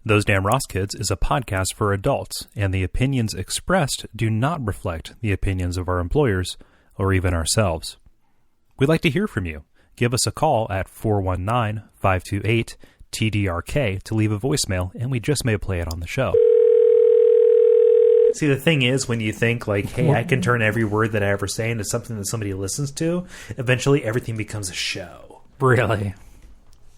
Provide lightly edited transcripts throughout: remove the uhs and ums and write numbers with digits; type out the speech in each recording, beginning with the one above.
Those Damn Ross Kids is a podcast for adults, and the opinions expressed do not reflect the opinions of our employers or even ourselves. We'd like to hear from you. Give us a call at 419-528-TDRK to leave a voicemail, and we just may play it on the show. See, the thing is, when you think, like, hey, I can turn every word that I ever say into something that somebody listens to, eventually everything becomes a show. Really?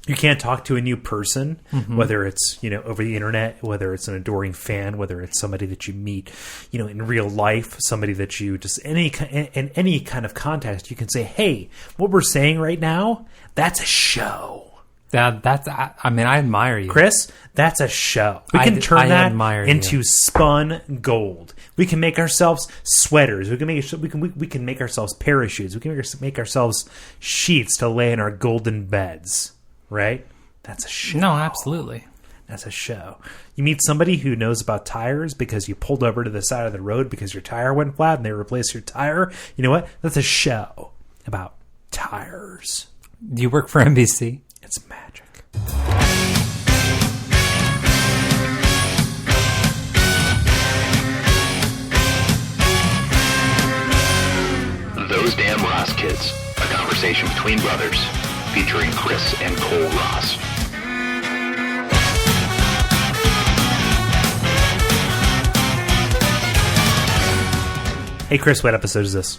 You can't talk to a new person, whether it's, over the internet, whether it's an adoring fan, whether it's somebody that you meet, in real life, somebody that you just, in any kind of context, you can say, hey, what we're saying right now, that's a show. I admire you. Chris, that's a show. We can turn that into spun gold. We can make ourselves sweaters. We can make ourselves parachutes. We can make ourselves sheets to lay in our golden beds. Right? That's a show. No, absolutely. That's a show. You meet somebody who knows about tires because you pulled over to the side of the road because your tire went flat and they replaced your tire. You know what? That's a show about tires. Do you work for NBC? It's magic. Those Damn Ross Kids, a conversation between brothers, featuring Chris and Cole Ross. Hey, Chris, what episode is this?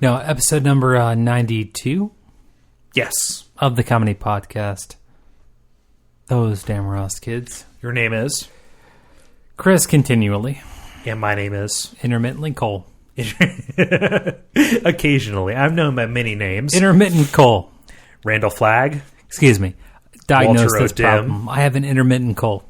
No, episode number 92? Yes. Of the comedy podcast, Those Damn Ross Kids. Your name is? Chris continually. And my name is? Intermittently Cole. Occasionally. I'm known by many names. Intermittent Cole. Randall Flagg. Excuse me. Diagnose this O'Dim. problem. I have an intermittent Cole.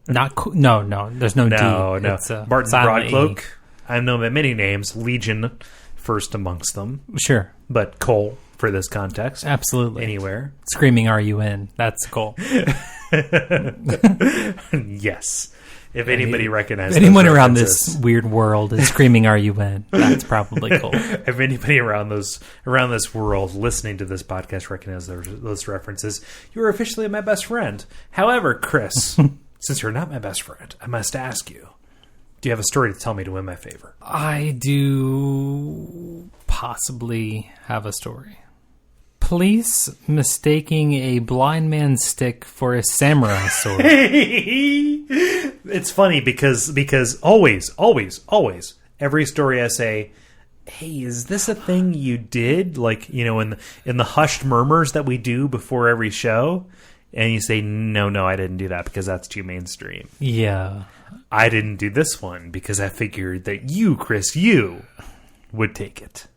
Not cool. No. There's no D. No. It's, Martin Broadcloak. I'm known by many names. Legion, first amongst them. Sure. But Cole, for this context. Absolutely. Anywhere. Screaming R-U-N. That's Cole. Yes. If anybody recognizes anyone around this weird world is screaming R-U-N, that's probably Cole. If anybody around this world listening to this podcast recognizes those references, you are officially my best friend. However, Chris, since you're not my best friend, I must ask you, do you have a story to tell me to win my favor? I do possibly have a story. Police mistaking a blind man's stick for a samurai sword. It's funny because always, every story I say, hey, is this a thing you did? Like, in the hushed murmurs that we do before every show, and you say, no, I didn't do that because that's too mainstream. Yeah. I didn't do this one because I figured that you, Chris, you would take it.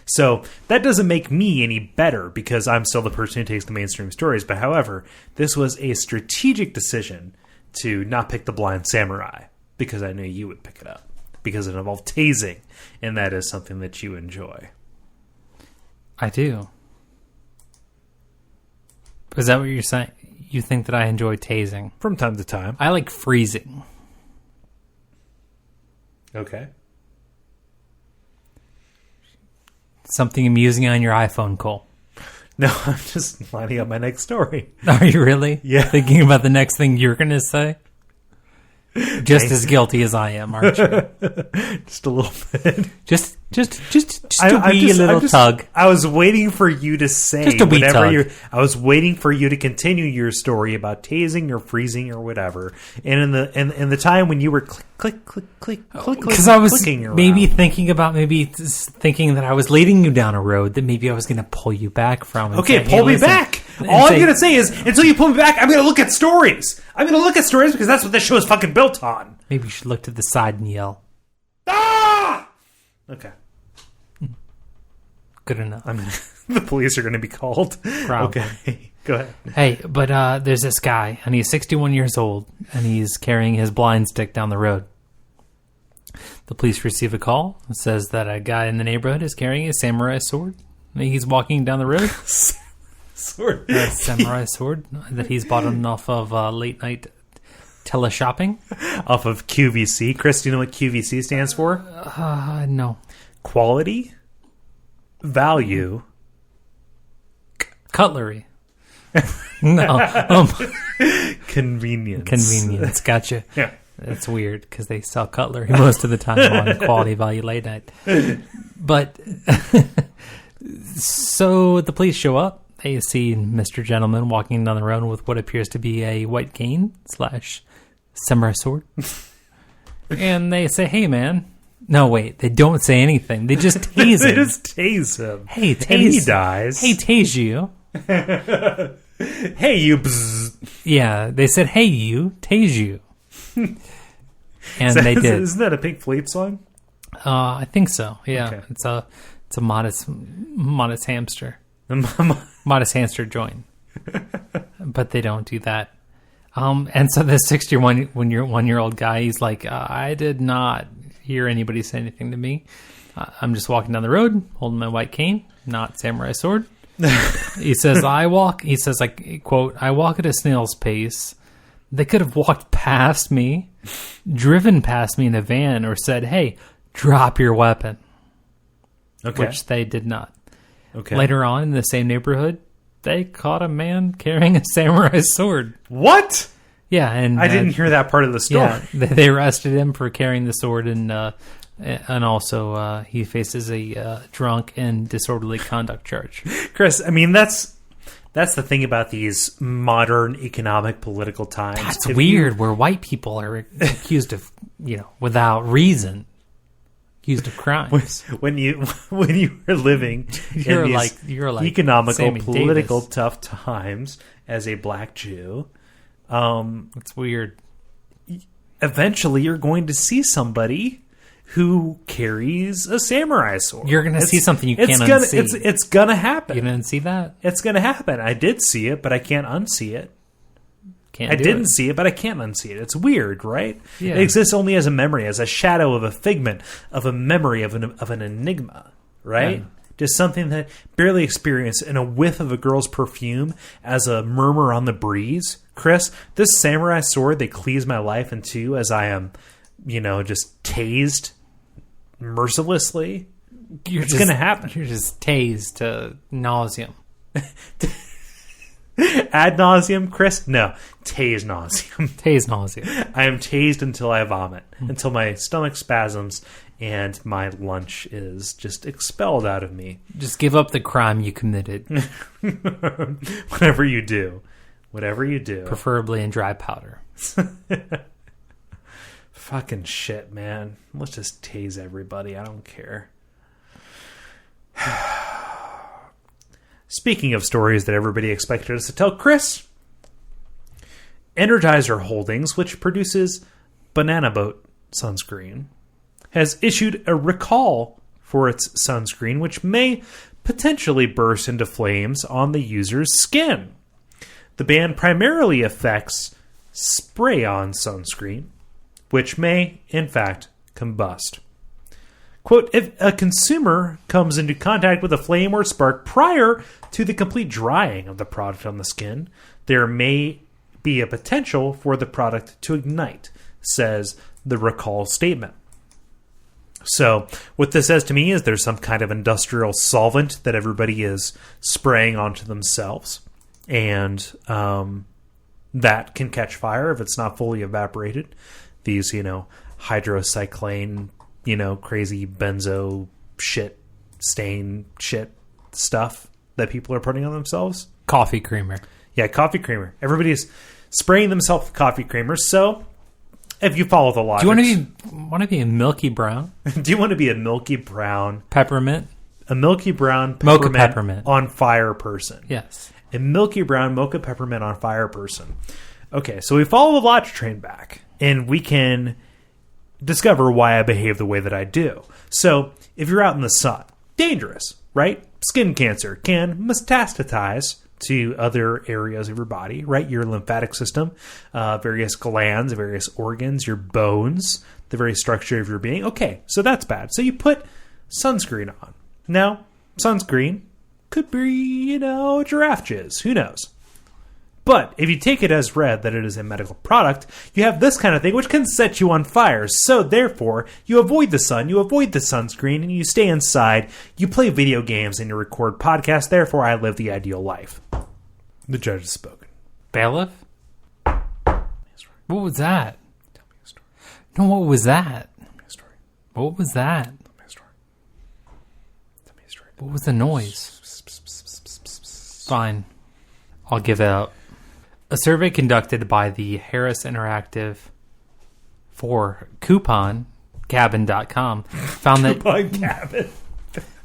So that doesn't make me any better because I'm still the person who takes the mainstream stories. But however, this was a strategic decision to not pick the blind samurai because I knew you would pick it up because it involved tasing, and that is something that you enjoy. I do. Is that what you're saying? You think that I enjoy tasing? From time to time. I like freezing. Okay. Something amusing on your iPhone, Cole? No, I'm just lining up my next story. Are you really? Yeah. Thinking about the next thing you're going to say? Just as guilty as I am, aren't you? Just a little bit. Just a wee little tug. I was waiting for you to say just a wee tug. I was waiting for you to continue your story about tasing or freezing or whatever. And in the time when you were click, because I was maybe around. thinking that I was leading you down a road that maybe I was going to pull you back from. Okay, pull me back. All I'm going to say is, until you pull me back, I'm going to look at stories. I'm going to look at stories because that's what this show is fucking built on. Maybe you should look to the side and yell. Ah! Okay. Good enough. The police are going to be called. Probably. Okay, go ahead. Hey, but there's this guy, and he's 61 years old, and he's carrying his blind stick down the road. The police receive a call. It says that a guy in the neighborhood is carrying a samurai sword. He's walking down the road. Sword. A samurai sword that he's bought off of late night teleshopping. Off of QVC. Chris, do you know what QVC stands for? No. Quality, value Cutlery. No. Convenience. Gotcha. Yeah. That's weird because they sell cutlery most of the time on Quality Value Late Night. But so the police show up. They see Mr. Gentleman walking down the road with what appears to be a white cane / samurai sword. And they say, "Hey, man." No, wait. They don't say anything. They just tase They him. just tase him. Hey, tase. And he dies. Hey, tase you. Hey, you. Bzz. Yeah, they said, "Hey, you, tase you," and they did. Isn't that a Pink Floyd song? I think so. Yeah, Okay. it's a modest hamster, modest hamster joint, but they don't do that. And so the 61-year-old guy, he's like, I did not hear anybody say anything to me. I'm just walking down the road, holding my white cane, not samurai sword. He says, I walk at a snail's pace. They could have walked past me, driven past me in a van, or said, "Hey, drop your weapon." Okay. Which they did not. Okay. Later on in the same neighborhood, they caught a man carrying a samurai sword. What? Yeah, and I didn't hear that part of the story. yeah, they arrested him for carrying the sword, and also he faces a drunk and disorderly conduct charge. Chris, I mean, that's the thing about these modern economic political times. That's If weird, where white people are accused of, without reason, accused of crimes. When you were living You're in like economical, Sammy political Davis. tough times as a black Jew, It's weird. eventually you're going to see somebody who carries a samurai sword. You're going to see something you it's can't gonna, unsee. It's gonna happen. You didn't see that? It's gonna happen. I did see it, but I can't unsee it. Can't I do didn't it. see it, but I can't unsee it. It's weird, right? Yeah. It exists only as a memory, as a shadow of a figment, of a memory, of an enigma, right? Yeah. Just something that barely experienced in a whiff of a girl's perfume as a murmur on the breeze. Chris, this samurai sword that cleaves my life in two as I am, just tased mercilessly. It's going to happen. You're just tased to nauseum. Ad nauseum, Chris? No, tase nauseum. Tased nauseum. I am tased until I vomit, until my stomach spasms and my lunch is just expelled out of me. Just give up the crime you committed, Whatever you do. preferably in dry powder. Fucking shit, man. Let's just tase everybody. I don't care. Speaking of stories that everybody expected us to tell, Chris, Energizer Holdings, which produces Banana Boat sunscreen, has issued a recall for its sunscreen, which may potentially burst into flames on the user's skin. The ban primarily affects spray-on sunscreen, which may, in fact, combust. Quote, if a consumer comes into contact with a flame or spark prior to the complete drying of the product on the skin, there may be a potential for the product to ignite, says the recall statement. So what this says to me is there's some kind of industrial solvent that everybody is spraying onto themselves, and that can catch fire if it's not fully evaporated. These, hydrocyclane, crazy benzo shit, stain shit stuff that people are putting on themselves. Coffee creamer. Yeah, coffee creamer. Everybody's spraying themselves with coffee creamer. So if you follow the logic, Do you want to be a milky brown? do you want to be a milky brown, Peppermint? mocha peppermint on fire person? Yes. A milky brown mocha peppermint on fire person. Okay, so we follow the logic train back, and we can discover why I behave the way that I do. So if you're out in the sun, dangerous, right? Skin cancer can metastasize to other areas of your body, right? Your lymphatic system, various glands, various organs, your bones, the very structure of your being. Okay, so that's bad. So you put sunscreen on. Now, sunscreen could be, giraffe jizz. Who knows? But if you take it as read that it is a medical product, you have this kind of thing which can set you on fire. So therefore, you avoid the sun, you avoid the sunscreen, and you stay inside, you play video games, and you record podcasts. Therefore, I live the ideal life. The judge has spoken. Bailiff? What was that? Tell me a story. No, what was that? Tell me a story. What was that? Tell me a story. Tell me a story. What was the noise? Fine. I'll give it up. A survey conducted by the Harris Interactive for CouponCabin.com found that Coupon Cabin.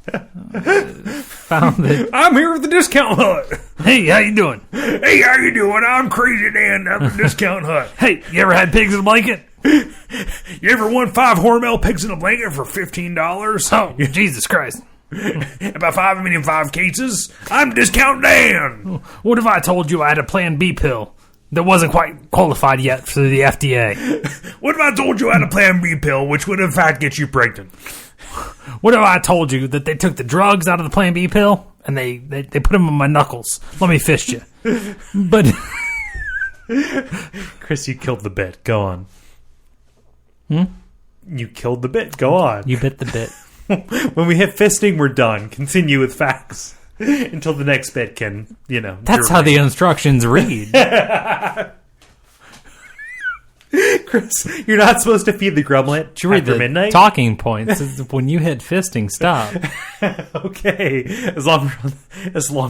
found that I'm here with the discount hut. hey, how you doing? Hey, how you doing? I'm Crazy Dan at the discount hut. Hey, you ever had pigs in a blanket? You ever won 5 Hormel pigs in a blanket for $15? Oh, Jesus Christ. About 5 medium 5 cases. I'm Discount Dan. What if I told you I had a Plan B pill that wasn't quite qualified yet for the FDA? What if I told you I had a Plan B pill, which would in fact get you pregnant? What if I told you that they took the drugs out of the Plan B pill and they put them on my knuckles? Let me fist you. But Chris, you killed the bit. Go on. You killed the bit. Go on. you bit the bit. When we hit fisting, we're done. Continue with facts until the next bit can, That's how the instructions read. Chris, you're not supposed to feed the grumlet You read after the midnight. talking points. When you hit fisting, stop. Okay, as long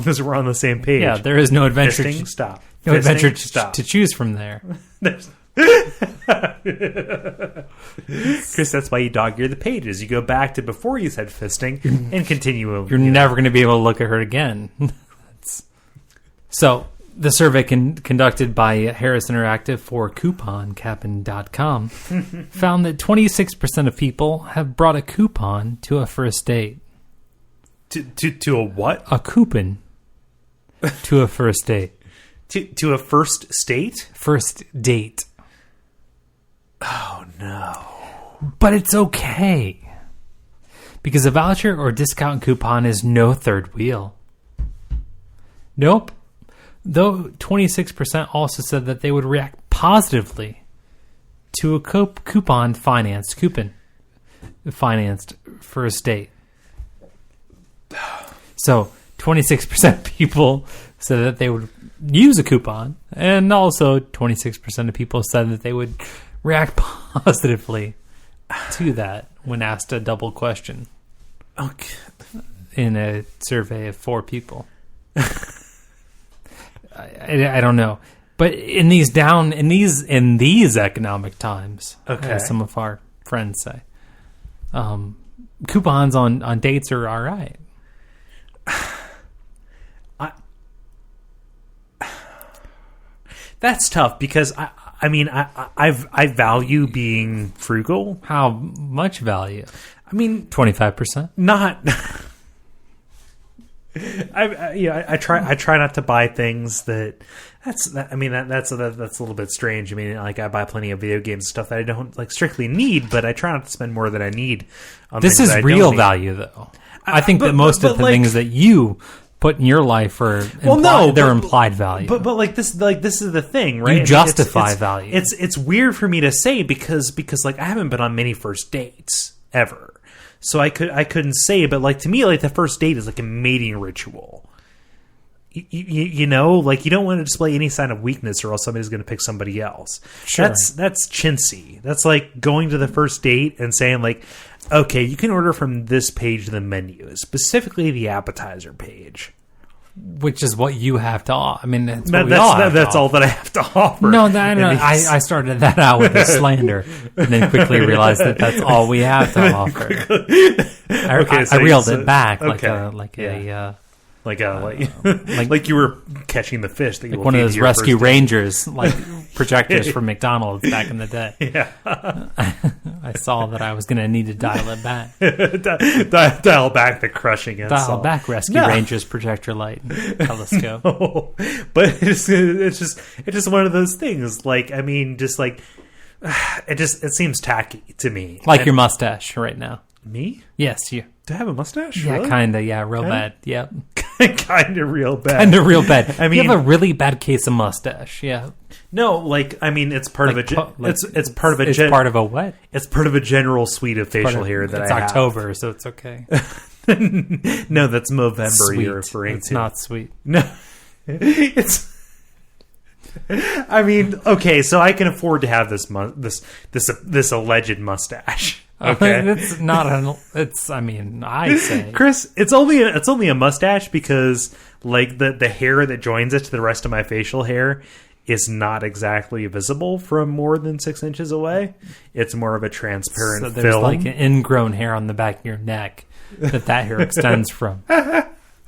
as we're on the same page. Yeah, there is no adventure. Fisting, stop. No Fisting, adventure stop. to choose from there. Chris, that's why you dog-ear the pages. You go back to before you said fisting and continue. You're never going to be able to look at her again. So, the survey conducted by Harris Interactive for CouponCabin.com found that 26% of people have brought a coupon to a first date. To a what? A coupon to a first date. To a first state? First date. Oh, no. But it's okay. Because a voucher or discount coupon is no third wheel. Nope. Though 26% also said that they would react positively to a coupon financed first date. So 26% of people said that they would use a coupon, and also 26% of people said that they would react positively to that when asked a double question. Okay. In a survey of 4 people. I don't know, but in these economic times, okay, as some of our friends say, coupons on dates are all right. That's tough because I value being frugal. How much value? 25%. Not. I try not to buy things that's a little bit strange. I buy plenty of video games and stuff that I don't strictly need, but I try not to spend more than I need on this things is that I real don't need. value, though. I think that most of the things that you put in your life are implied value. But this is the thing, right? You justify value. It's weird for me to say because I haven't been on many first dates ever. So I couldn't say, but to me, the first date is like a mating ritual. You don't want to display any sign of weakness, or else somebody's going to pick somebody else. Sure. That's chintzy. That's like going to the first date and saying okay, you can order from this page of the menu, specifically the appetizer page. Which is what you have to offer. That's all that I have to offer. No, I started that out with a slander, and then quickly realized that that's all we have to offer. I reeled it back like you were catching the fish that you one of those rescue rangers, projectors from McDonald's back in the day. Yeah, I saw that I was going to need to dial it back. dial back the crushing insult. Dial back rescue rangers projector light and telescope. No, but it's just one of those things. It seems tacky to me. Your mustache right now. Me? Yes, you. Do I have a mustache? Yeah, really? kind of. Yeah, real bad. Yep. Kind of real bad. Kind of real bad. I mean, you have a really bad case of mustache. Yeah. no, like I mean, it's part of a it's part of a It's part of a what? it's part of a general suite of facial hair that it's I October, so it's okay. have. No, that's Movember Sweet. you're referring It's to. not sweet. No, it's. I mean, okay, so I can afford to have this alleged mustache. Okay, It's not it's, I mean, I say. Chris, it's only a mustache because like the hair that joins it to the rest of my facial hair is not exactly visible from more than 6 inches away. It's more of a transparent So there's film. like an ingrown hair on the back of your neck that hair extends from. No.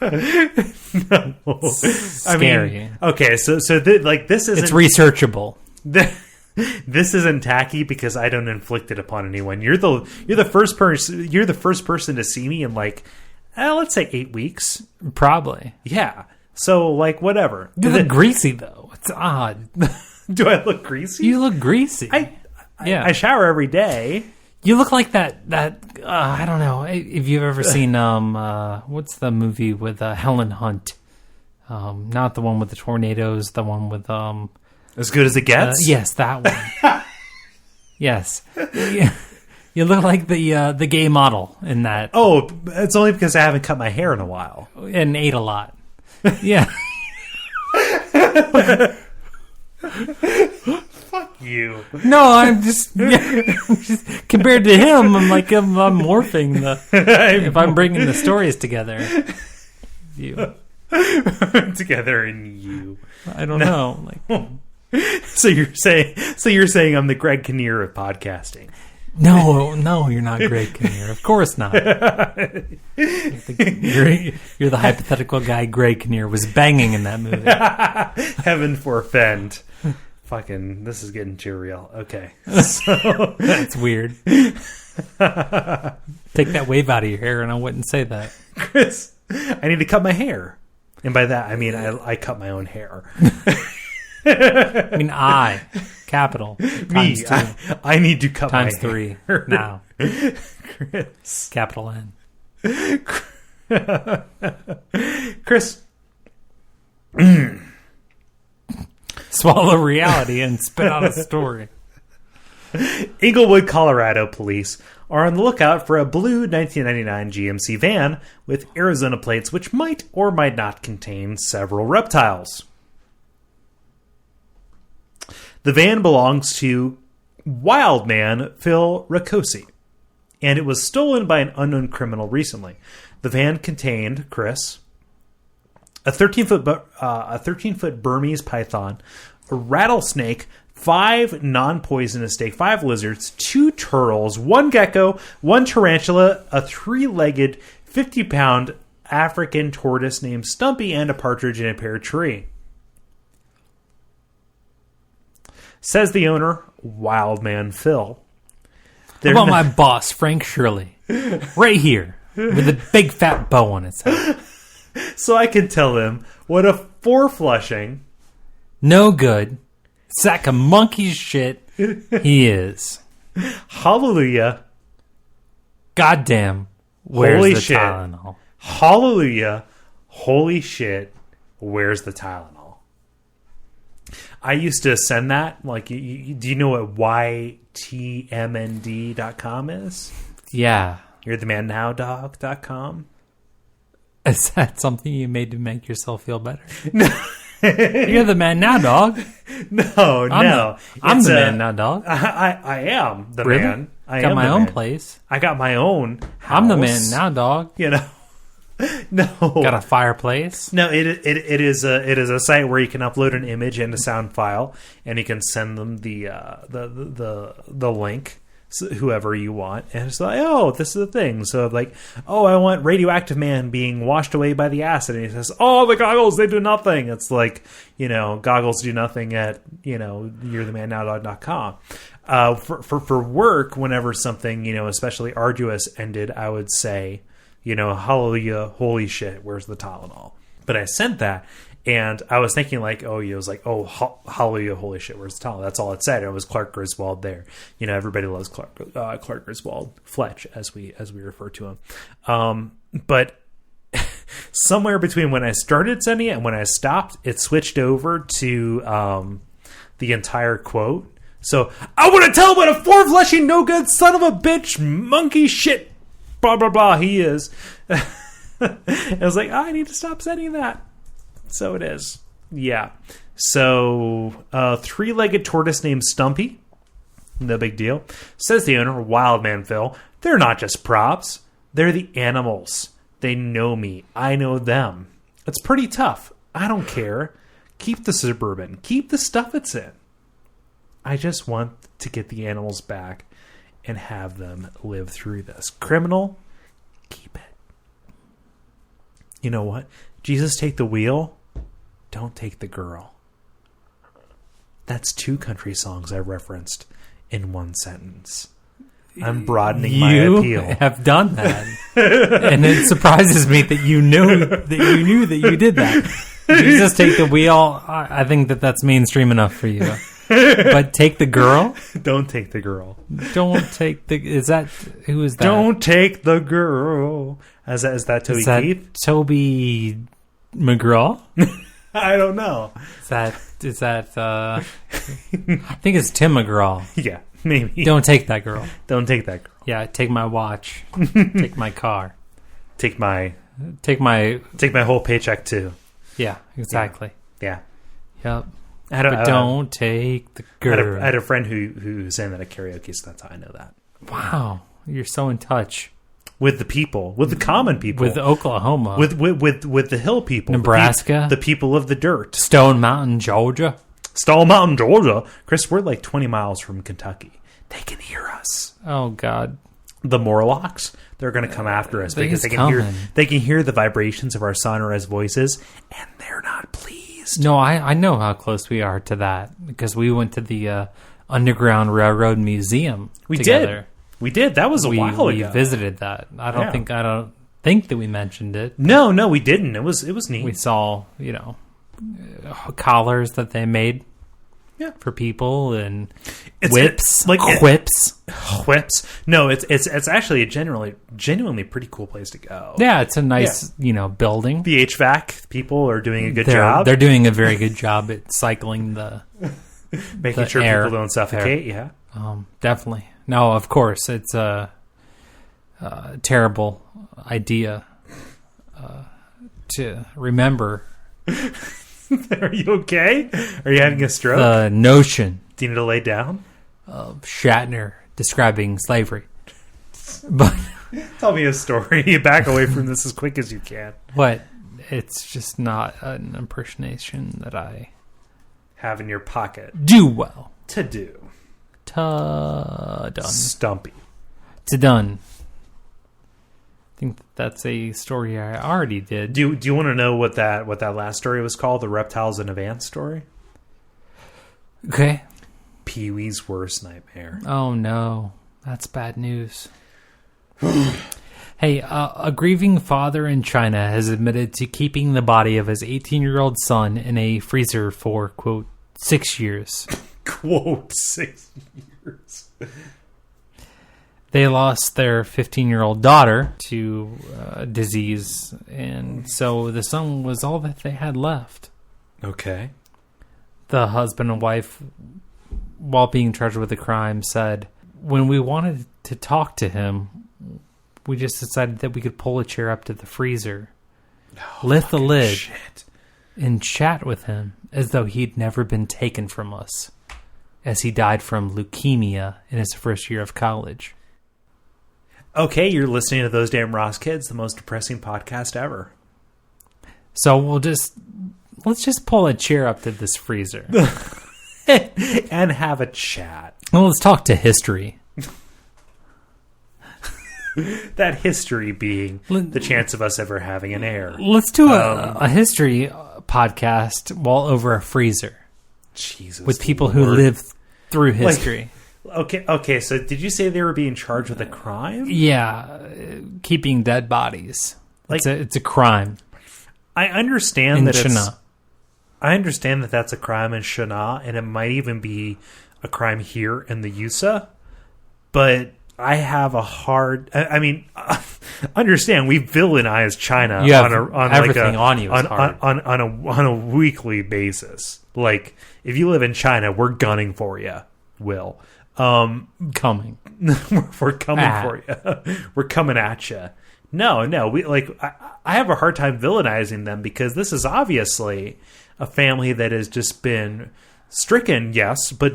I Scary. mean, okay, so like this isn't It's researchable. this isn't tacky because I don't inflict it upon anyone. You're the first person to see me in like let's say 8 weeks. Probably. Yeah. So like whatever. You look greasy though. It's odd. Do I look greasy? You look greasy. I shower every day. You look like that I don't know if you've ever seen what's the movie with Helen Hunt, not the one with the tornadoes, the one with As good as it gets. yes, that one. Yes. You look like the gay model in that. Oh, it's only because I haven't cut my hair in a while. And ate a lot. Yeah. You. No, I'm just compared to him. I'm like I'm morphing if I'm bringing the stories together. You Together in you. I don't know. Like So you're saying I'm the Greg Kinnear of podcasting. no, you're not Greg Kinnear. Of course not. You're the hypothetical guy Greg Kinnear was banging in that movie. Heaven forfend. Fucking, this is getting too real. Okay. So That's weird. Take that wave out of your hair, and I wouldn't say that. Chris, I need to cut my hair. And by that, I mean I cut my own hair. I mean, capital Me, times two I need to cut times my three hair. now. Chris. Capital N. Chris. Swallow reality and spit out a story. Inglewood, Colorado police are on the lookout for a blue 1999 GMC van with Arizona plates which might or might not contain several reptiles. The van belongs to Wildman Phil Ricosi, and it was stolen by an unknown criminal recently. The van contained, Chris, a 13-foot Burmese python, a rattlesnake, 5 non-poisonous snake, 5 lizards, 2 turtles, 1 gecko, 1 tarantula, a 3-legged 50-pound African tortoise named Stumpy, and a partridge in a pear tree. Says the owner, Wildman Phil. How about my boss, Frank Shirley? Right here, with a big fat bow on his head. So I can tell him what a 4-flushing, No good, sack of monkey shit he is. hallelujah, Goddamn, where's Holy the shit. Tylenol? hallelujah, holy shit, where's the Tylenol? I used to send that, like, do you know what ytmnd.com is? Yeah. You're the man now dog.com? Is that something you made to make yourself feel better? You're the man now, dog. No. I'm the man now, dog. I am the Really? man. I Got am my the own man. place. I got my own house. I'm the man now, dog. You know. No. Got a fireplace. No, it is a site where you can upload an image and a sound file, and you can send them the link, whoever you want, and it's like, oh, this is the thing. So like, oh, I want radioactive man being washed away by the acid, and he says, oh, the goggles, they do nothing. It's like, goggles do nothing at you'rethemannow.com. For work, whenever something especially arduous ended, I would say, hallelujah, holy shit, where's the Tylenol? But I sent that, and I was thinking like, it was like, hallelujah, holy shit, where's the Tylenol? That's all it said. It was Clark Griswold there. Everybody loves Clark Griswold, Fletch, as we refer to him. But somewhere between when I started sending it and when I stopped, it switched over to the entire quote. So, I want to tell what a four-fleshing, no-good son of a bitch, monkey shit, blah, blah, blah, he is. I was like, I need to stop sending that. So it is. Yeah. So, three-legged tortoise named Stumpy. No big deal. Says the owner, Wildman Phil, they're not just props. They're the animals. They know me. I know them. It's pretty tough. I don't care. Keep the Suburban. Keep the stuff it's in. I just want to get the animals back and have them live through this. Criminal, keep it. You know what? Jesus, take the wheel. Don't take the girl. That's 2 country songs I referenced in one sentence. I'm broadening my appeal. You have done that. And it surprises me that you knew that you did that. Jesus, take the wheel. I think that's mainstream enough for you. But take the girl? Don't take the girl. Don't take the... Who is that? Don't take the girl. Is that Toby Keith? Toby McGraw? I don't know. Is that I think it's Tim McGraw. Yeah, maybe. Don't take that girl. Don't take that girl. Yeah, take my watch. Take my car. Take my whole paycheck too. Yeah, exactly. Yeah. Yep. Don't take the girl. I had a friend who sang that at karaoke, so that's how I know that. Wow, you're so in touch with the people, with the common people, with Oklahoma, with the hill people, Nebraska, the people of the dirt, Stone Mountain, Georgia. Stone Mountain, Georgia. Chris, we're like 20 miles from Kentucky. They can hear us. Oh God. The Morlocks, they're going to come after us because they can hear the vibrations of our sonorous voices, and they're not pleased. No, I know how close we are to that because we went to the Underground Railroad Museum together. We did. That was a while ago. We visited that. I don't think that we mentioned it. No, we didn't. It was neat. We saw, collars that they made. Yeah, for people and whips, whips. No, it's actually a genuinely pretty cool place to go. Yeah, it's a nice building. The HVAC people are doing a good job. They're doing a very good job at cycling making sure air, people don't suffocate. Air. Yeah, definitely. No, of course it's a terrible idea to remember. Are you okay? Are you having a stroke? The notion. Do you need to lay down? Of Shatner describing slavery. But tell me a story. Back away from this as quick as you can. What? It's just not an impersonation that I have in your pocket. Do well. To do. To done. Stumpy. To done. I think that's a story I already did. Do you want to know what that last story was called? The Reptiles in a Van story? Okay. Pee-wee's worst nightmare. Oh no. That's bad news. Hey, a grieving father in China has admitted to keeping the body of his 18-year-old son in a freezer for, quote, 6 years. Quote, 6 years. They lost their 15-year-old daughter to disease, and so the son was all that they had left. Okay. The husband and wife, while being charged with the crime, said, when we wanted to talk to him, we just decided that we could pull a chair up to the freezer, lift the lid, and chat with him as though he'd never been taken from us, as he died from leukemia in his first year of college. Okay, you're listening to Those Damn Ross Kids, the most depressing podcast ever. So let's just pull a chair up to this freezer and have a chat. Well, let's talk to history. That history being the chance of us ever having an heir. Let's do a history podcast while over a freezer. Jesus, with people who live through history. Okay. So did you say they were being charged with a crime? Yeah, keeping dead bodies. It's a crime. I understand in that China. I understand that that's a crime in China, and it might even be a crime here in the USA. But I have a hard. I mean, understand we villainize China You have on everything like on you is hard. on a weekly basis. Like if you live in China, we're gunning for you. Will Coming. we're coming for you. We're coming at you. No, we like. I have a hard time villainizing them because this is obviously a family that has just been stricken, yes, but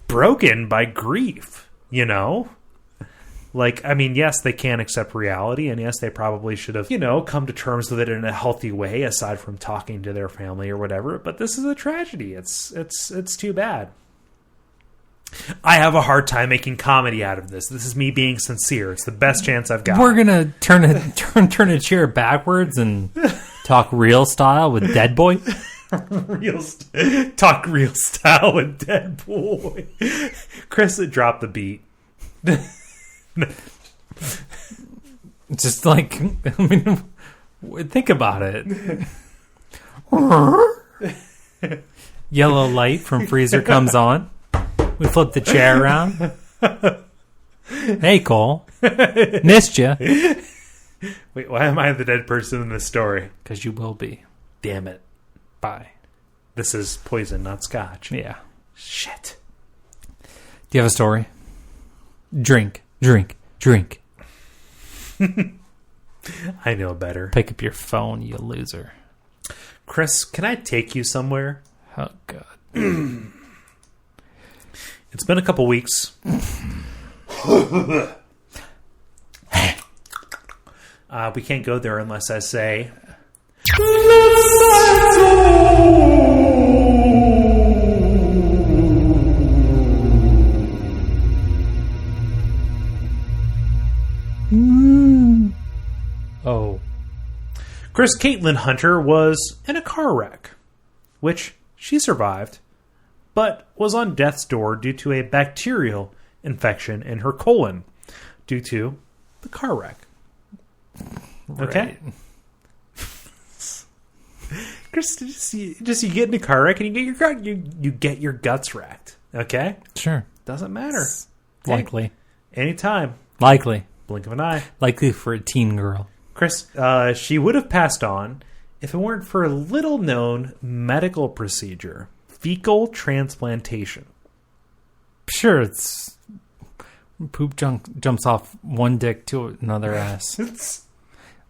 broken by grief. You know. Like, I mean, yes, they can't accept reality, and yes, they probably should have, come to terms with it in a healthy way, aside from talking to their family or whatever. But this is a tragedy. It's too bad. I have a hard time making comedy out of this. This is me being sincere. It's the best chance I've got. We're gonna turn a chair backwards and talk real style with Dead Boy. Talk real style with Dead Boy. Chris, drop the beat. Just like, I mean, think about it. Yellow light from freezer comes on. We flip the chair around. Hey, Cole. Missed you. Wait, why am I the dead person in this story? Because you will be. Damn it. Bye. This is poison, not scotch. Yeah. Shit. Do you have a story? Drink. I know better. Pick up your phone, you loser. Chris, can I take you somewhere? Oh, God. It's been a couple weeks. We can't go there unless I say... Oh. Chris Caitlin Hunter was in a car wreck, which she survived, but was on death's door due to a bacterial infection in her colon due to the car wreck. Okay? Right. Chris, just you get in a car wreck and you get your guts wrecked. Okay? Sure. Doesn't matter. Okay? Likely. Anytime. Likely. Blink of an eye. Likely for a teen girl. Chris, she would have passed on if it weren't for a little-known medical procedure, fecal transplantation. Sure, it's poop jumps off one dick to another ass.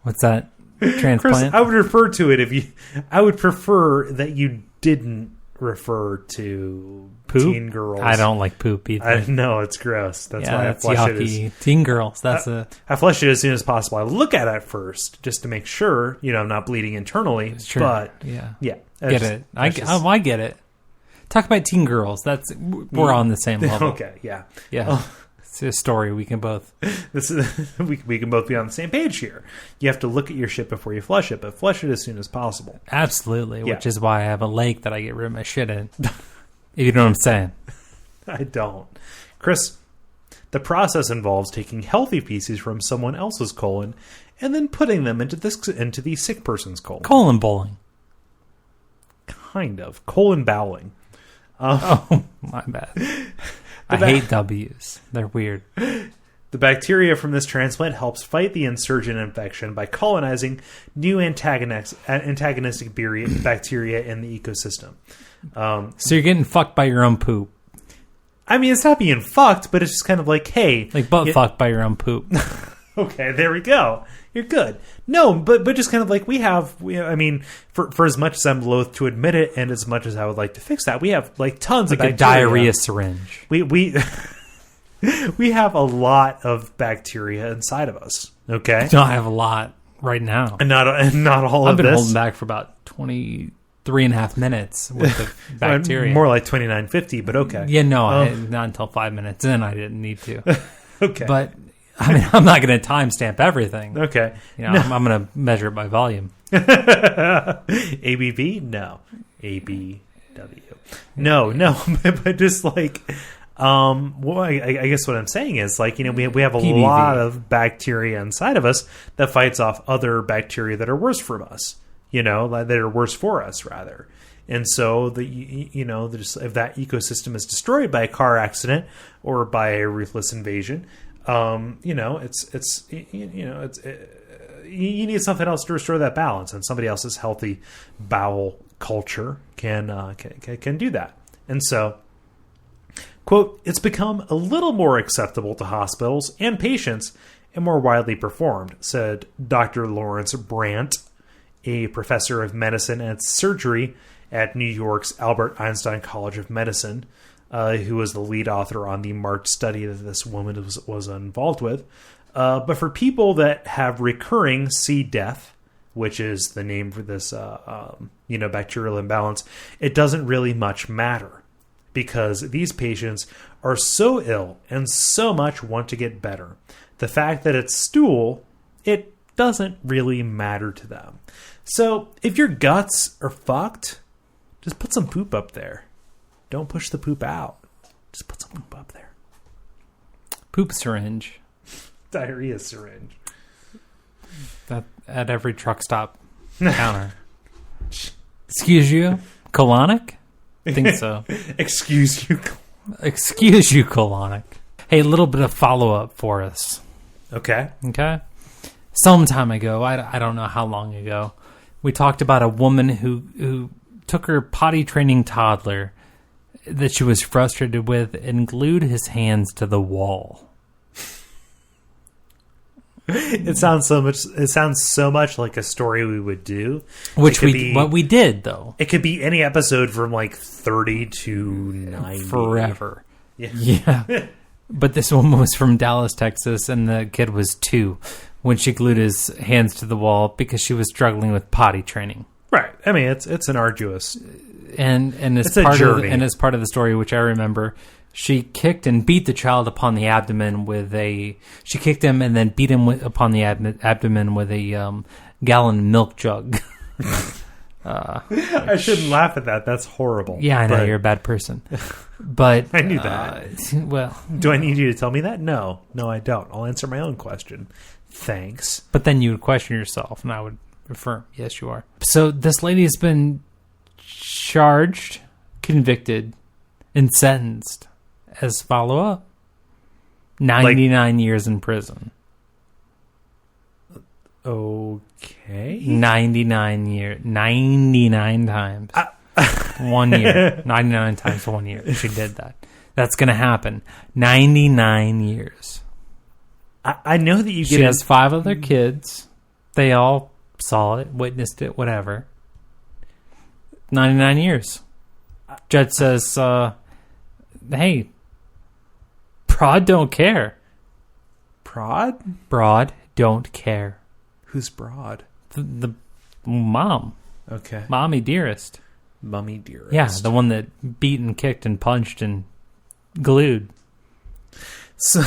What's that? Transplant? Chris, I would refer to it I would prefer that you didn't refer to poop? Teen girls. I don't like poop either. I know, it's gross. That's why that's I flush yucky. it Teen girls. I flush it as soon as possible. I look at it first just to make sure, I'm not bleeding internally. Sure. But yeah. Get it. I get it. Talk about teen girls. We're on the same level. Okay, yeah. Yeah. Oh. It's a story we can both. We can both be on the same page here. You have to look at your shit before you flush it, but flush it as soon as possible. Absolutely, Yeah. which is why I have a lake that I get rid of my shit in. You know what I'm saying? I don't. Chris, the process involves taking healthy feces from someone else's colon and then putting them into the sick person's colon. Colon bowling. Kind of. Colon bowling. Oh, my bad. I hate W's. They're weird. The bacteria from this transplant helps fight the insurgent infection by colonizing new antagonistic bacteria in the ecosystem. So you're getting fucked by your own poop. I mean, it's not being fucked, but it's just kind of like, hey... Like fucked by your own poop. Okay, there we go. You're good. No, but just kind of like I mean, for as much as I'm loath to admit it, and as much as I would like to fix that, we have like tons of like a bacteria. diarrhea syringe. We we have a lot of bacteria inside of us. Okay, I have a lot right now, and not all I've of been this. holding back for about 23.5 minutes with the bacteria. More like 29.50, but okay. Yeah, no, not until 5 minutes in. I didn't need to. Okay, but. I mean, I'm not going to timestamp everything. Okay. I'm going to measure it by volume. ABV? No. ABW. No. But just like, well, I guess what I'm saying is like, we have a PBV. lot of bacteria inside of us that fights off other bacteria that are worse from us, that are worse for us rather. And so if that ecosystem is destroyed by a car accident or by a ruthless invasion, you need something else to restore that balance, and somebody else's healthy bowel culture can do that. And so, quote, it's become a little more acceptable to hospitals and patients and more widely performed, said Dr. Lawrence Brandt, a professor of medicine and surgery at New York's Albert Einstein College of Medicine, who was the lead author on the MARCH study that this woman was involved with. But for people that have recurring C. diff, which is the name for this bacterial imbalance, it doesn't really much matter, because these patients are so ill and so much want to get better. The fact that it's stool, it doesn't really matter to them. So if your guts are fucked, just put some poop up there. Don't push the poop out. Just put some poop up there. Poop syringe. Diarrhea syringe. That at every truck stop counter. Excuse you? Colonic? I think so. Excuse you. Excuse you, colonic. Hey, a little bit of follow-up for us. Okay. Some time ago, I don't know how long ago, we talked about a woman who took her potty training toddler that she was frustrated with and glued his hands to the wall. It sounds so much like a story we would do. What we did, though. It could be any episode from like 30 to 90. Forever. Yeah. But this woman was from Dallas, Texas, and the kid was 2 when she glued his hands to the wall because she was struggling with potty training. Right. I mean, it's an arduous and as part of the story, which I remember, she kicked and beat the child upon the abdomen she kicked him and then beat him upon the abdomen with a gallon milk jug. I shouldn't laugh at that. That's horrible. Yeah, I know, you're a bad person. But I knew that. Well, do I need you to tell me that? No, I don't. I'll answer my own question. Thanks. But then you would question yourself, and I would affirm, yes, you are. So this lady has been charged, convicted, and sentenced as follow-up. 99 years in prison. Okay. 99 times. 1 year. 99 times 1 year. She did that. That's going to happen. 99 years. I know that you get... She has 5 other kids. They all saw it, witnessed it, whatever. 99 years. Judge says, hey, Broad don't care. Broad don't care. Who's Broad? The mom. Okay. Mommy dearest. Mummy dearest. Yeah, the one that beat and kicked and punched and glued. So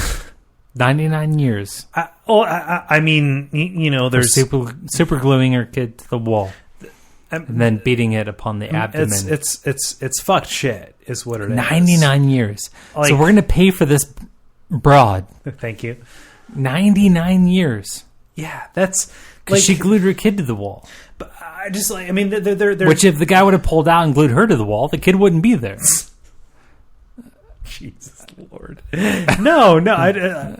99 years. I mean, there's super gluing her kid to the wall. And then beating it upon the abdomen. It's fucked shit, is what it is. 99 years. So we're going to pay for this Broad. Thank you. 99 years. Yeah, that's... Because she glued her kid to the wall. But I just like... I mean, they're... Which if the guy would have pulled out and glued her to the wall, the kid wouldn't be there. Jesus Lord. No.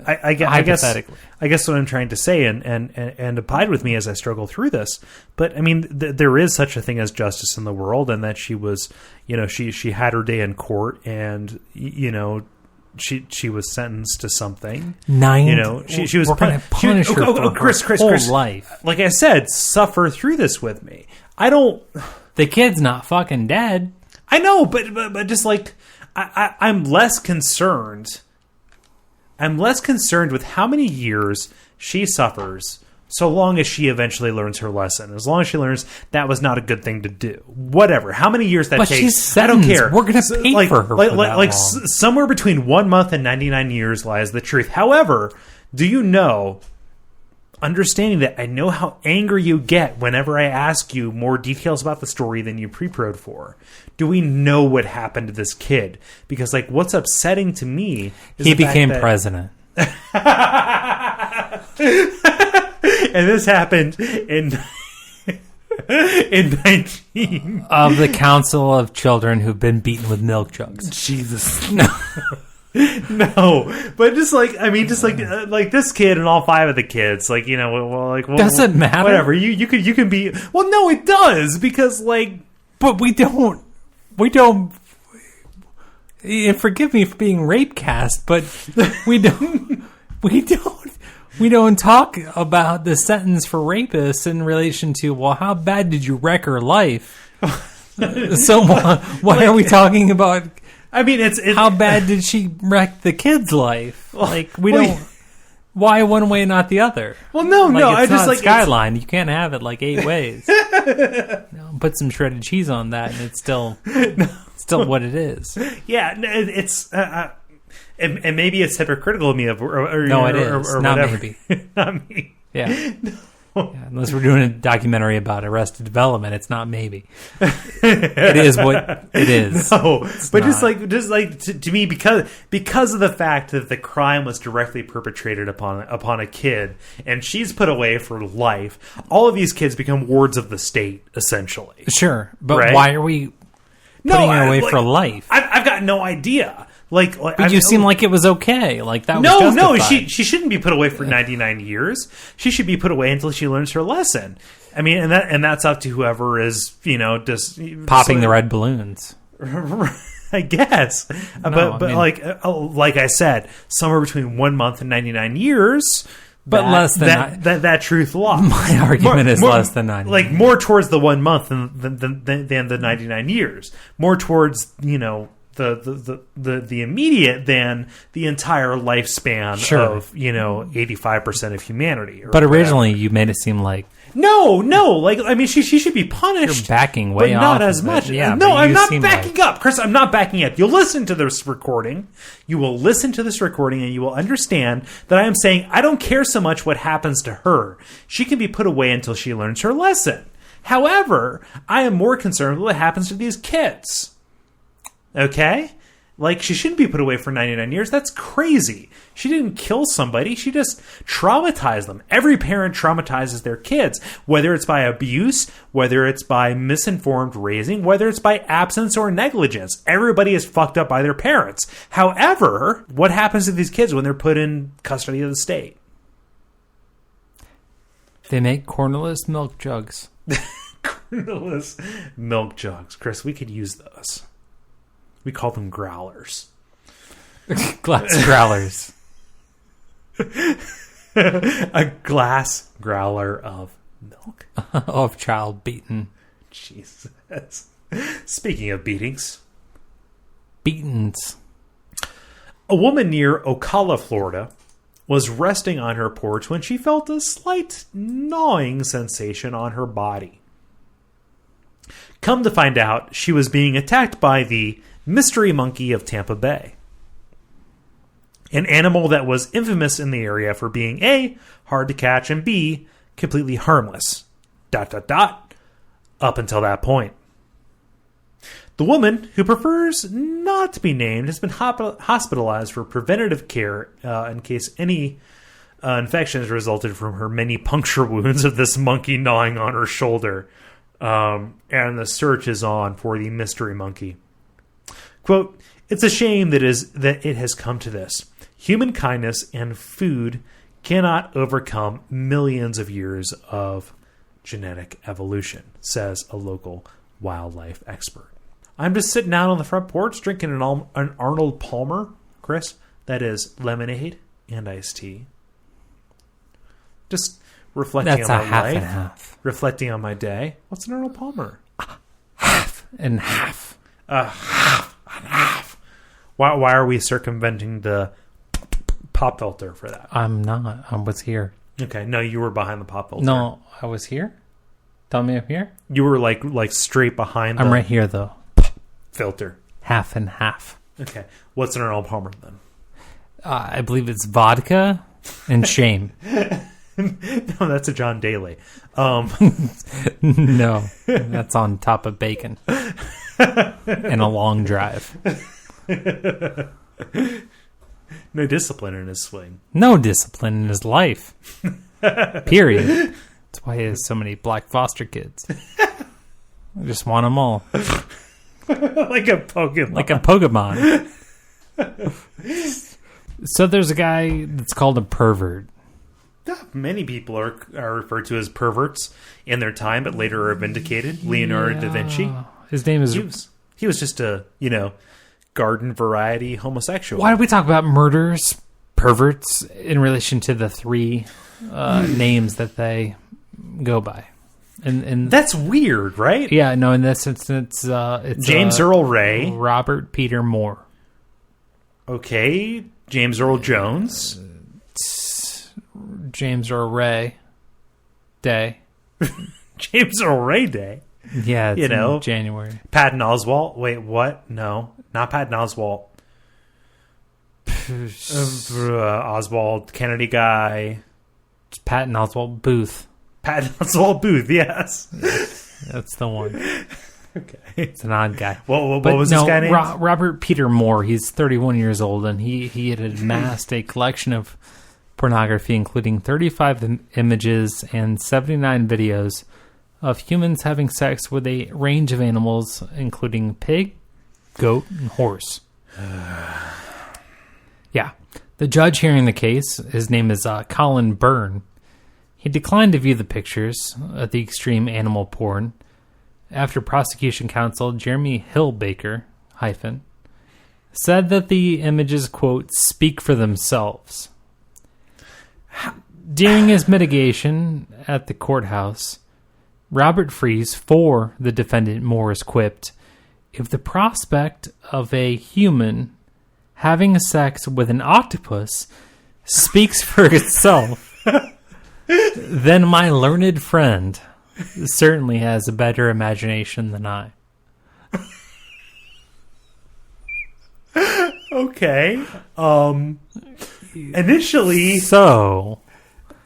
I guess what I'm trying to say, and abide with me as I struggle through this. But I mean, there is such a thing as justice in the world, and that she was, she had her day in court, and she was sentenced to something. She was punished her for Chris, whole life. Like I said, suffer through this with me. I don't. The kid's not fucking dead. I know, but just like. I'm less concerned. I'm less concerned with how many years she suffers, so long as she eventually learns her lesson. As long as she learns that was not a good thing to do. Whatever. How many years that takes, she's I don't care. We're going to pay for her for that long. Somewhere between 1 month and 99 years lies the truth. However, do you know... Understanding that I know how angry you get whenever I ask you more details about the story than you pre-proed for. Do we know what happened to this kid? Because, what's upsetting to me is he became president. And this happened in 19... Of the Council of Children who've been beaten with milk jugs. Jesus. No. No, but just like this kid and all 5 of the kids, like, Does it matter? Whatever, you can be. Well, no, it does, because but we don't. And forgive me for being rape cast, but we don't talk about the sentence for rapists in relation to, well, how bad did you wreck her life? So why are we talking about? I mean, it's how bad did she wreck the kid's life? Don't. Why one way, not the other? Well, no. It's I just not Skyline. You can't have it 8 ways. Put some shredded cheese on that, and it's still what it is. Yeah, it's and maybe it's hypocritical of me. No, it is or not whatever. maybe. Not me. Yeah. Yeah, unless we're doing a documentary about Arrested Development, it's not maybe. It is what it is. No, but not. just like to me, because of the fact that the crime was directly perpetrated upon a kid, and she's put away for life. All of these kids become wards of the state, essentially. Sure, but right? why are we putting her away for life? I've got no idea. But you seem like it was okay. That was justified. No, she shouldn't be put away for 99 years. She should be put away until she learns her lesson. I mean, and that's up to whoever is, just popping the red balloons. I guess, but like I said, somewhere between 1 month and 99 years. But less than that truth lost. My argument is less than 99. More towards the 1 month than the 99 years. More towards the immediate than the entire lifespan of 85% of humanity. But originally, you made it seem like no. I mean, she should be punished. You're backing way but off, not as much. Yeah, no, I'm not backing up, Chris. I'm not backing up. You'll listen to this recording. You will listen to this recording, and you will understand that I am saying I don't care so much what happens to her. She can be put away until she learns her lesson. However, I am more concerned with what happens to these kids. Okay? She shouldn't be put away for 99 years. That's crazy. She didn't kill somebody. She just traumatized them. Every parent traumatizes their kids, whether it's by abuse, whether it's by misinformed raising, whether it's by absence or negligence. Everybody is fucked up by their parents. However, what happens to these kids when they're put in custody of the state? They make cornerless milk jugs. Cornerless milk jugs. Chris, we could use those. We call them growlers. Glass growlers. A glass growler of milk. Of child beaten. Jesus. Speaking of beatings. Beatings. A woman near Ocala, Florida, was resting on her porch when she felt a slight gnawing sensation on her body. Come to find out, she was being attacked by the mystery monkey of Tampa Bay. An animal that was infamous in the area for being A, hard to catch, and B, completely harmless. ... Up until that point. The woman, who prefers not to be named, has been hospitalized for preventative care in case any infections resulted from her many puncture wounds of this monkey gnawing on her shoulder. And the search is on for the mystery monkey. Quote, "It's a shame that it has come to this. Human kindness and food cannot overcome millions of years of genetic evolution," says a local wildlife expert. I'm just sitting out on the front porch drinking an Arnold Palmer, Chris. That is lemonade and iced tea. Just reflecting on my life. That's a half and half. Reflecting on my day. What's an Arnold Palmer? Half and half. Half and half. Why are we circumventing the pop filter for that? I'm not. I was here. Okay, no, you were behind the pop filter. No, I was here. Tell me I'm here. You were like straight behind. I'm right here though. Filter. Half and half. Okay, what's an Arnold Palmer then? I believe it's vodka and shame. No, that's a John Daly. No, that's on top of bacon and a long drive. No discipline in his swing. No discipline in his life. Period. That's why he has so many black foster kids. I just want them all. Like a Pokemon. Like a Pokemon. So there's a guy that's called a pervert. Many people are referred to as perverts in their time, but later are vindicated. Leonardo da Vinci. His name is... He was just a, garden variety homosexual. Why do we talk about murders, perverts, in relation to the three names that they go by? And that's weird, right? Yeah, no, in this instance, it's James Earl Ray. Robert Peter Moore. Okay. James Earl Jones. James Earl Ray Day. James Earl Ray Day. Yeah, it's in January. Patton Oswalt. Wait, what? No, not Patton Oswalt. Oswald Kennedy guy. It's Patton Oswalt Booth. Patton Oswalt Booth, yes. That's the one. Okay. It's an odd guy. What was this guy named? Robert Peter Moore. He's 31 years old, and he had amassed a collection of pornography, including 35 images and 79 videos of humans having sex with a range of animals, including pig, goat, and horse. Yeah. The judge hearing the case, his name is Colin Byrne. He declined to view the pictures of the extreme animal porn after prosecution counsel Jeremy Hillbaker, said that the images, quote, speak for themselves. During his mitigation at the courthouse, Robert Fries, for the defendant Morris, quipped, "If the prospect of a human having sex with an octopus speaks for itself, then my learned friend certainly has a better imagination than I." Okay. Initially... So,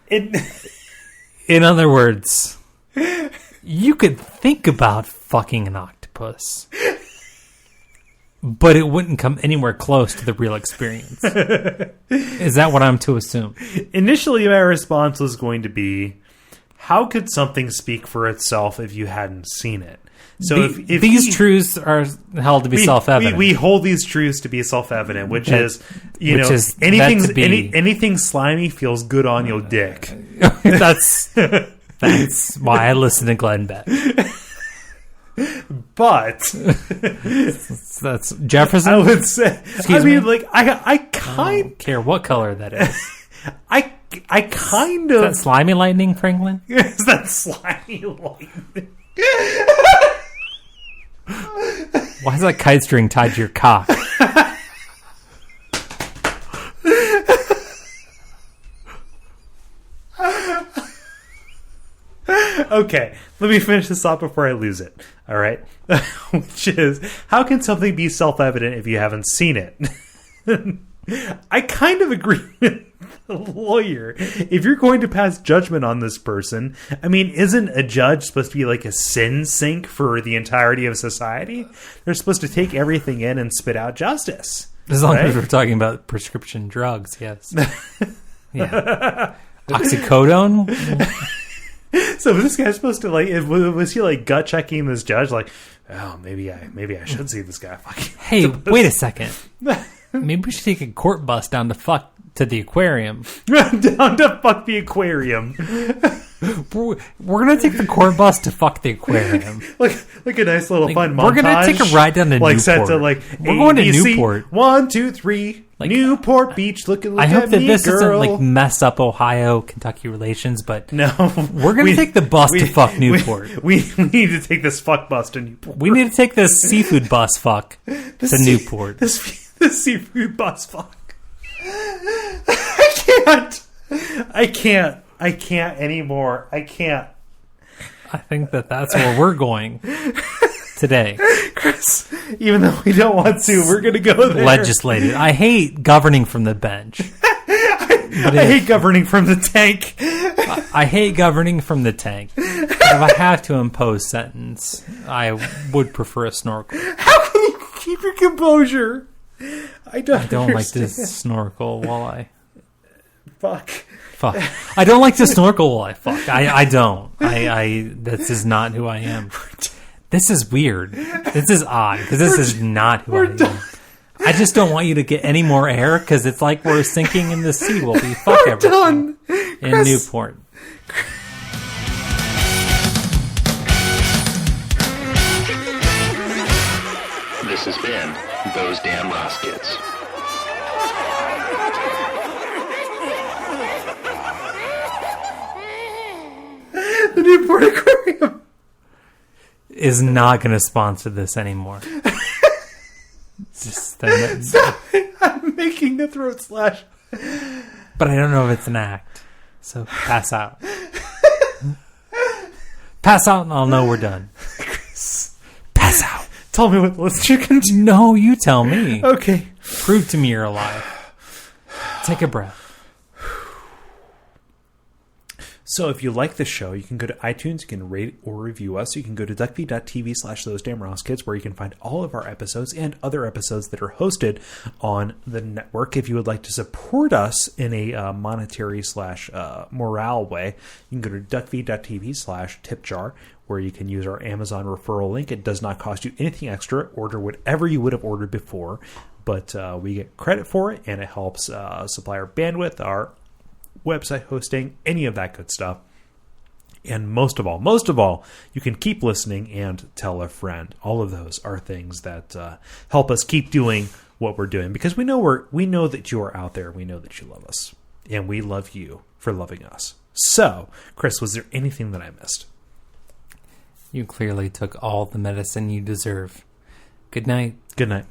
in other words, you could think about fucking an octopus, but it wouldn't come anywhere close to the real experience. Is that what I'm to assume? Initially, my response was going to be, how could something speak for itself if you hadn't seen it? So if these truths are held to be self-evident. We hold these truths to be self-evident, which is anything slimy feels good on your dick. That's why I listen to Glenn Beck. But that's Jefferson. I would say. I don't care what color that is. I kind of. Is that slimy lightning, Franklin? Is that slimy lightning? Why is that kite string tied to your cock? Okay, let me finish this off before I lose it. All right? Which is, how can something be self-evident if you haven't seen it? I kind of agree with the lawyer. If you're going to pass judgment on this person, I mean, isn't a judge supposed to be like a sin sink for the entirety of society? They're supposed to take everything in and spit out justice. As long as we're talking about prescription drugs, yes. Yeah. Oxycodone? So was this guy supposed to was he gut checking this judge oh, maybe I should see this guy fucking. Hey, wait a second. Maybe we should take a court bus down to the aquarium. Down to fuck the aquarium. We're gonna take the court bus to fuck the aquarium. like a nice little fun montage. We're gonna take a ride down to Newport. Set to we're going to Newport. 1, 2, 3. Newport Beach. Look I hope at that me, this girl. doesn't mess up Ohio-Kentucky relations, but no, we're gonna take the bus to fuck Newport. We need to take this fuck bus to Newport. We need to take this seafood bus fuck to Newport. This seafood bus fuck. I can't anymore. I can't. I think that's where we're going today. Chris, even though we don't want to, we're going to go there. Legislated. I hate governing from the bench. I hate governing from the tank. I hate governing from the tank. If I have to impose sentence, I would prefer a snorkel. How can you keep your composure? I don't like to snorkel while I... Fuck. I don't like to snorkel while I fuck. I don't. This is not who I am. This is weird. This is odd, because this is not who I am. I just don't want you to get any more air because it's like we're sinking in the sea. We'll be fuck everything Done. in Chris. Newport. This has been Those Damn Ross Kids. The Newport Aquarium is not going to sponsor this anymore. I'm making a throat slash. But I don't know if it's an act. So pass out. Pass out and I'll know we're done. Pass out. Tell me what the listener can do. No, you tell me. Okay. Prove to me you're alive. Take a breath. So if you like the show, you can go to iTunes, you can rate or review us. You can go to Duckfeed.tv/ThoseDamnRossKids, where you can find all of our episodes and other episodes that are hosted on the network. If you would like to support us in a monetary / morale way, you can go to Duckfeed.tv/tipjar, where you can use our Amazon referral link. It does not cost you anything extra. Order whatever you would have ordered before, but we get credit for it, and it helps supply our bandwidth, our website hosting, any of that good stuff. And most of all, you can keep listening and tell a friend. All of those are things that help us keep doing what we're doing, because we know that you are out there. We know that you love us, and we love you for loving us. So, Chris, was there anything that I missed? You clearly took all the medicine you deserve. Good night. Good night.